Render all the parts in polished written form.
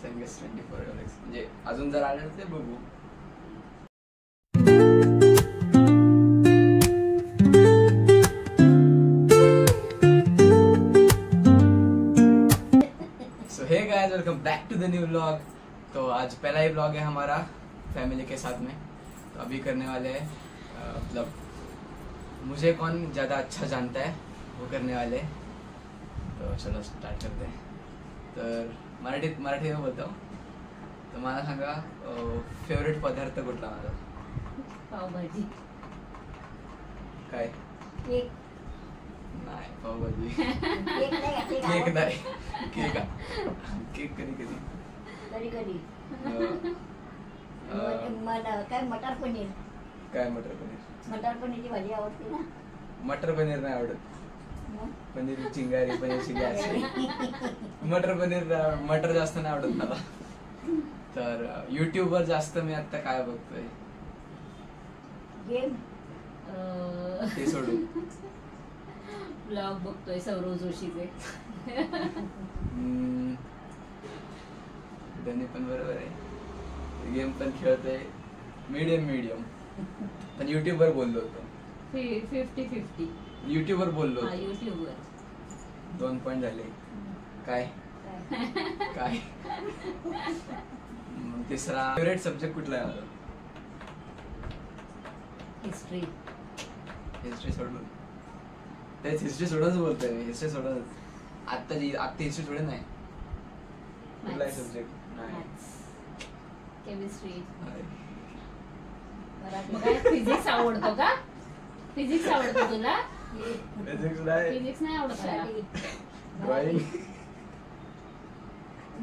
सनगेस 24 एवढेच म्हणजे अजून जर आलं ते बघू. So hey guys, welcome back to the new vlog. तो आज पहला ही व्लॉग है हमारा फैमिली के साथ में. तो अभी करने वाले हैं मतलब मुझे कौन ज़्यादा अच्छा जानता है वो करने वाले. तो चलो स्टार्ट करते हैं. तर मराठीत बोलतो. तर मला सांगा फेवरेट पदार्थ कुठला माझा? पावभाजी. काय? केक. नाही पावभाजी. केक नाही. केक कधी मला काय मटर पनीर. काय मटर पनीर? मटर पनीरची भाजी आवडते ना. मटर पनीर नाही आवडत. पनीर चिंगारी, पनीर चिंगारी. मटर जास्त नाही आवडत मला. तर YouTube वर जास्त मी आता काय बघतोय? गेम. ते सोडून ब्लॉग बघतोय सौरव जोशीचे. दोन्ही पण बरोबर आहे. गेम पण खेळतोय मीडियम. पण YouTube वर बोललो होतो. 50-50. YouTube वर बोललो होतो. YouTube वर 2 पॉइंट झाले. काय? तिसरा फेवरेट सब्जेक्ट कुठला आहे? हिस्ट्री सोडून. तेच हिस्ट्री सोडूनच बोलतोय मी. हिस्ट्री सोडूनच. आता हिस्ट्री सोडून नाही. कुठला सब्जेक्ट नाही. केमिस्ट्री. फिजिक्स आवडतो का? फिजिक्स आवडतो तुला? फिजिक्स नाही आवडत का? Drawing.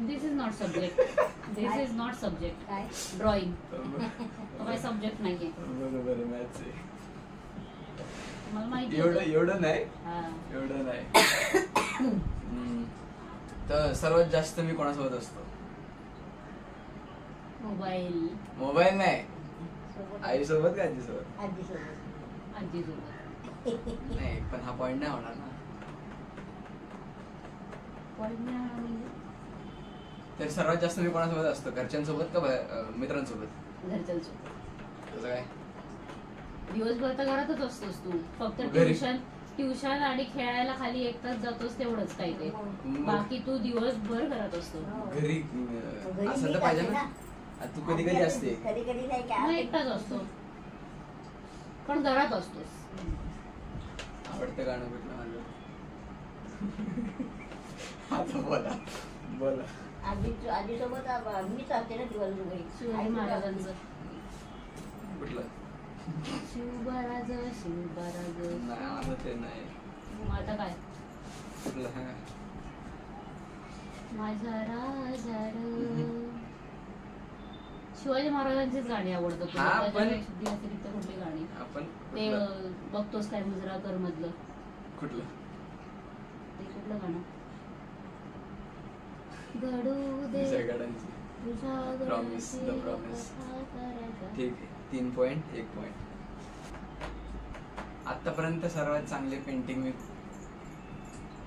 This is not subject. Drawing काय सब्जेक्ट नाहीये. बरोबर. मॅथ्स आहे. मला माहिती एवढं नाही. तर सर्वात जास्त मी कोणासोबत असतो? मोबाईल नाही. आईसोबत का आजीसोबत? आजीसोबत. नाही पण हा पॉइंट नाही होणार ना. तर सर्वात जास्त मी कोणासोबत असतो? घरच्यांसोबत का मित्रांसोबत? घरच्यांसोबत. तुझं काय? दिवसभर तर घरातच असतोस तू. फक्त ट्युशन आणि खेळायला खाली 1 तास जातोस तेवढंच काही ते. बाकी तू दिवसभर घरात असतो. घरी असं तर पाहिजे ना. तू कधी असते? कधी नाही. एकटाच असतो पण घरात असतोस. आवडतं गाणं कुठलं माझं? आता बोला. आजीसोबत मीच असते ना दिवसभर. शिवाजी महाराजांचं. कुठलं? शिवबराज. नाही ते नाही. आता काय? कुठलं? माझा राजा. शिवाजी महाराजांचीच गाणी आवडतात. कुठली गाणी? आपण ते बघतोस काय मुजराकर मधलं? कुठलं? ते कुठलं गाणं? घडू दे प्रॉमिस. ठीक आहे. 3 पॉइंट 1 पॉइंट. आतापर्यंत सर्वात चांगली पेंटिंग मी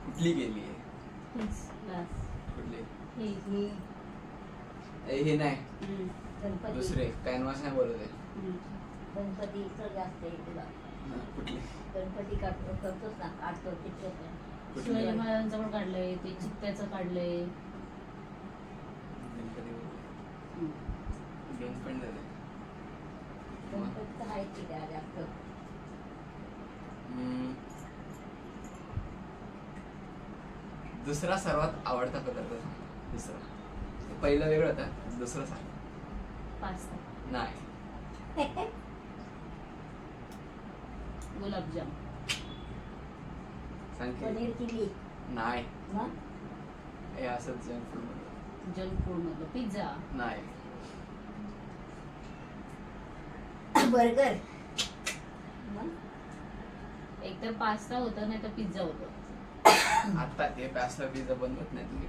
कुठली केली आहे? कुठली? हे नाही. दुसरे कॅनव्हास नाही बोलत आहे. गणपतीचं जास्त आहे तुला. कुठली? गणपती करतोस ना. काढतो चित्र. शिवाजी महाराजांचं पण काढलंय. ते चित्त्याचं काढलंय. गणपतीचं आहे की त्या जास्त. दुसरा सर्वात आवडता पदार्थ? दुसरा. पहिला वेगळं होता. दुसरा सांग. पास्ता. नाही. गुलाबजाम. सांग. पनीर चिली. नाही. हे असंच जंक फूड मधलं. पिझ्झा. नाही. बर्गर. एक तर पास्ता होता नाही तर पिझ्झा होता. आता ते पास्ता पिझ्झा बनवत नाही तुम्ही?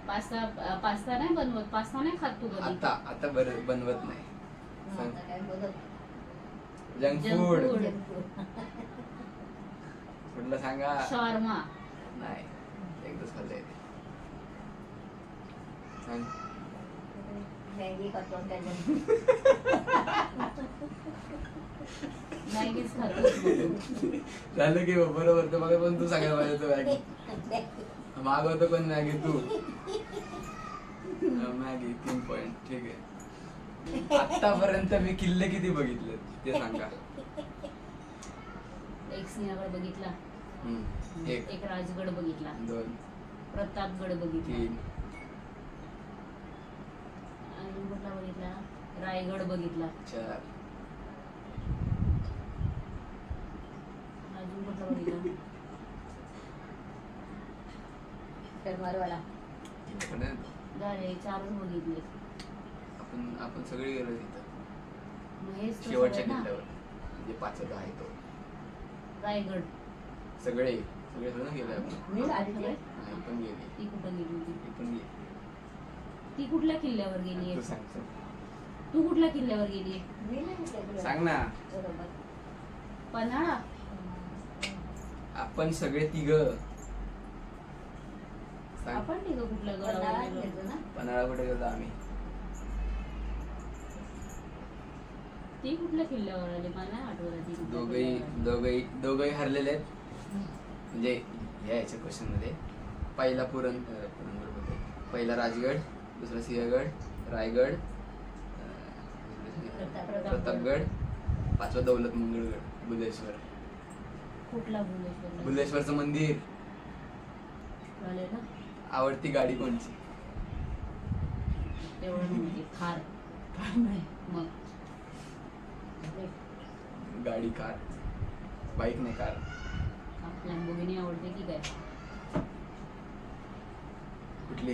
पास्ता नाही बनवत. पास्ता नाही खात तू कधी? आता बनवत नाही. Junk food. कुठलं सांगा? शॉर्मा. नाही. एकदाच खाल्लंय. सांग. मॅगी खातो त्याच्यात. मॅगीच खातोस मग तू. झालं की बरोबर. तर मग पण तू सांगायला पाहिजे होतं मॅगी. मागवतो पण मॅगी तू. Maggi 3 point. ठीक आहे. आतापर्यंत मी किल्ले किती बघितले ते सांगा. एक सिंहगड बघितला, एक एक राजगड बघितला, 2 प्रतापगड बघितला, 3 अजून कुठला बघितला, रायगड बघितला, 4 अजून कुठला बघितला, शनिवारवाला. झाले 4च बघितले. आपण सगळे गेलो तिथं मग हेच तर शेवटच्या सगळे ना. किल्ल्यावर. म्हणजे 5वा आहे तो. रायगड सगळे थोडं गेलोय आपण. मी आली नाही, पण गेली. ती कुठं गेली होती? ती पण गेली. ती कुठल्या किल्ल्यावर गेली तू सांग. तू कुठल्या किल्ल्यावर गेली? मी नाही म्हटलं. सांग ना. बरोबर. पन्हाळा. आपण सगळे 3 सांग. आपण तिघं कुठल्या पन्हाळा गडावर गेलो? गेलो ना. पन्हाळा कुठे गेलो आम्ही? ती कुठल्या किल्ल्यावर आली? मला नाही आठवत ती कुठल्या किल्ल्यावर आली. दोघही हरलेले आहेत. म्हणजे याच्या क्वेश्चन मध्ये पहिला पहिला राजगड, दुसरा सिंहगड, रायगड, प्रतापगड, 5वा दौलत मंगळगड, बुलेश्वर. कुठला भुवनेश्वर? बुलेश्वरचं मंदिर. आले ना आवडती गाडी कोणची? तेवढं नव्हती. थार. मग गाडी कार. बाईक नाही, कार. लॅम्बोर्गिनी आवडते की काय? कुठली?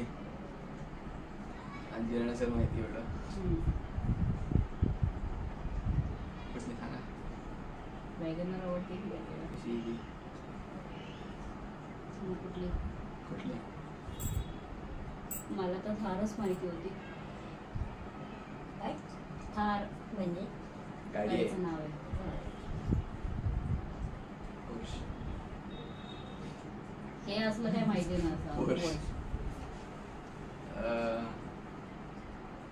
अंजली नसेल माहिती एवढं. कुठली सांगा. वॅगनर आवडते की काय? कशी ती? मग कुठली? कुठली? मला तर थारच माहिती होती. काय? थार म्हणजे गाडी आहे. गाडीचं नाव आहे. Porsche. हे असलं काय माहिती Porsche. नसतं.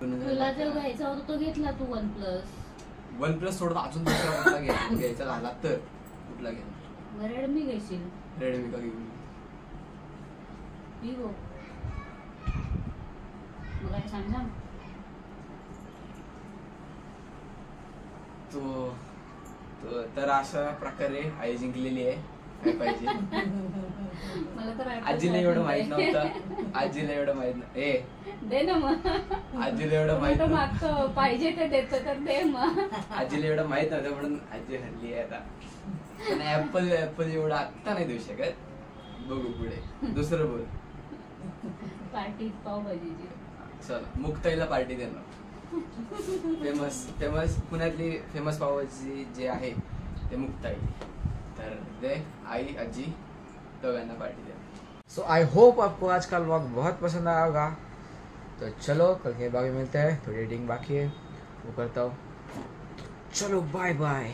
तुला तुला जो घ्यायचा होता तो घेतला तू OnePlus. OnePlus सोडून अजून दुसरा कुठला घ्यायचा झाला तर कुठला घ्या? मग रेडमी घेशील. रेडमी का घेऊ? विवो. मग काय सांग. तर अशा प्रकारे आई जिंकलेली आहे. काय पाहिजे? मला तर आजीला एवढं माहित नव्हतं. आजीला एवढं माहित ए दे ना मग. आजीला एवढं माहित तो नव्हतं. मागतो पाहिजे ते देतो तर दे मग. आजीला एवढं माहित नव्हतं म्हणून आजी हरली आहे आता. पण ऍपल एवढं आत्ता नाही देऊ शकत. बघू पुढे. दुसरं बोल. पार्टी पावभाजीची. चल मुक्ताईला पार्टी देणार. फेमस पुण्यातली फेमस पावभाजी जे आहे ते मुक्ताई. तर दे आई आजी दोगांना पार्टी दे. सो आई होप आपको आज का व्लॉग बहुत पसंद आया होगा. तो चलो कल के ब्लॉग में मिलते हैं. थोड़ी एडिटिंग बाकी है वो करता हूँ. चलो बाय बाय.